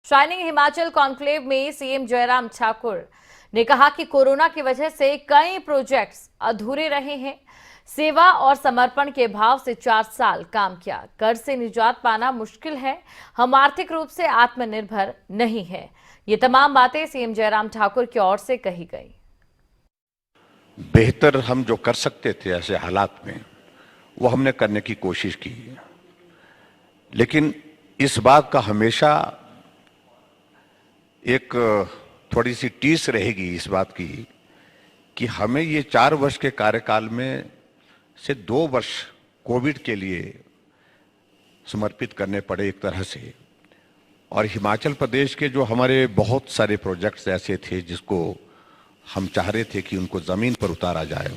Shining Himachal conclave में CM Jairam Thakur ने कहा कि कोरोना की वजह से कई प्रोजेक्ट्स अधूरे रहे हैं। सेवा और समर्पण के भाव से 4 साल काम किया। कर्ज से निजात पाना मुश्किल है। हम आर्थिक रूप से आत्मनिर्भर नहीं है। ये तमाम बातें सीएम जयराम ठाकुर की ओर से कही गई। बेहतर हम जो कर सकते थे ऐसे हालात में, वो हमने करने की कोशिश की, लेकिन इस बात का हमेशा एक थोड़ी सी टीस रहेगी इस बात की कि हमें ये 4 वर्ष के कार्यकाल में से 2 वर्ष कोविड के लिए समर्पित करने पड़े एक तरह से। और हिमाचल प्रदेश के जो हमारे बहुत सारे प्रोजेक्ट्स ऐसे थे जिसको हम चाह रहे थे कि उनको जमीन पर उतारा जाए,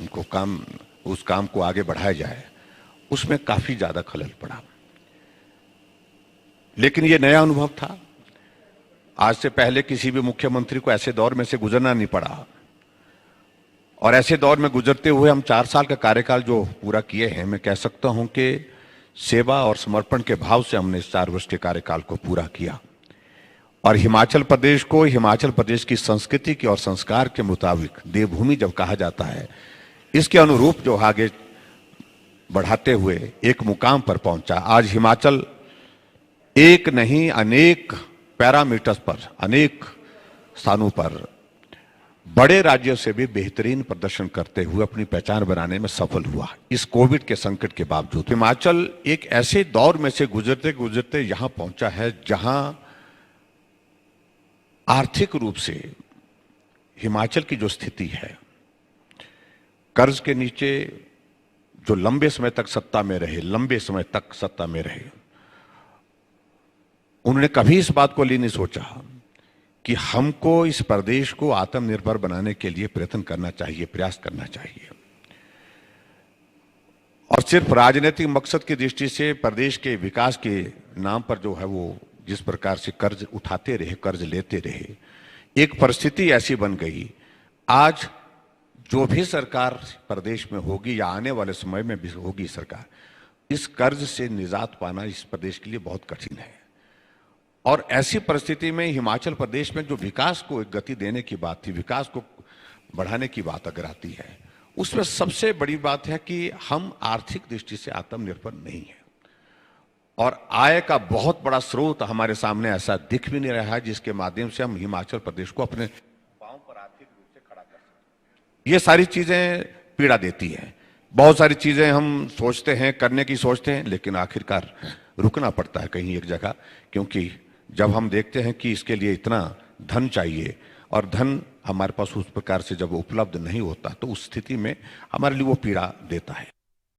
उस काम को आगे बढ़ाया जाए, उसमें काफी ज्यादा खलल पड़ा। लेकिन ये नया अनुभव था। आज से पहले किसी भी मुख्यमंत्री को ऐसे दौर में से गुजरना नहीं पड़ा, और ऐसे दौर में गुजरते हुए हम 4 साल का कार्यकाल जो पूरा किए हैं, मैं कह सकता हूं कि सेवा और समर्पण के भाव से हमने इस 4 वर्ष के कार्यकाल को पूरा किया। और हिमाचल प्रदेश को, हिमाचल प्रदेश की संस्कृति के और संस्कार के मुताबिक देवभूमि जब कहा जाता है, इसके अनुरूप जो आगे बढ़ाते हुए एक मुकाम पर पहुंचा। आज हिमाचल एक नहीं अनेक पैरामीटर्स पर, अनेक स्थानों पर बड़े राज्यों से भी बेहतरीन प्रदर्शन करते हुए अपनी पहचान बनाने में सफल हुआ। इस कोविड के संकट के बावजूद हिमाचल एक ऐसे दौर में से गुजरते गुजरते यहां पहुंचा है जहां आर्थिक रूप से हिमाचल की जो स्थिति है, कर्ज के नीचे जो लंबे समय तक सत्ता में रहे, उन्होंने कभी इस बात को लिए नहीं सोचा कि हमको इस प्रदेश को आत्मनिर्भर बनाने के लिए प्रयत्न करना चाहिए, प्रयास करना चाहिए। और सिर्फ राजनीतिक मकसद की दृष्टि से प्रदेश के विकास के नाम पर जो है वो जिस प्रकार से कर्ज उठाते रहे, कर्ज लेते रहे, एक परिस्थिति ऐसी बन गई। आज जो भी सरकार प्रदेश में होगी या आने वाले समय में भी होगी सरकार, इस कर्ज से निजात पाना इस प्रदेश के लिए बहुत कठिन है। और ऐसी परिस्थिति में हिमाचल प्रदेश में जो विकास को एक गति देने की बात थी, विकास को बढ़ाने की बात अगर आती है, उसमें सबसे बड़ी बात है कि हम आर्थिक दृष्टि से आत्मनिर्भर नहीं है। और आय का बहुत बड़ा स्रोत हमारे सामने ऐसा दिख भी नहीं रहा है जिसके माध्यम से हम हिमाचल प्रदेश को अपने पांव पर आर्थिक रूप से खड़ा कर सकते। ये सारी चीजें पीड़ा देती है। बहुत सारी चीजें हम सोचते हैं, करने की सोचते हैं, लेकिन आखिरकार रुकना पड़ता है कहीं एक जगह, क्योंकि जब हम देखते हैं कि इसके लिए इतना धन चाहिए और धन हमारे पास उस प्रकार से जब उपलब्ध नहीं होता, तो उस स्थिति में हमारे लिए वो पीड़ा देता है।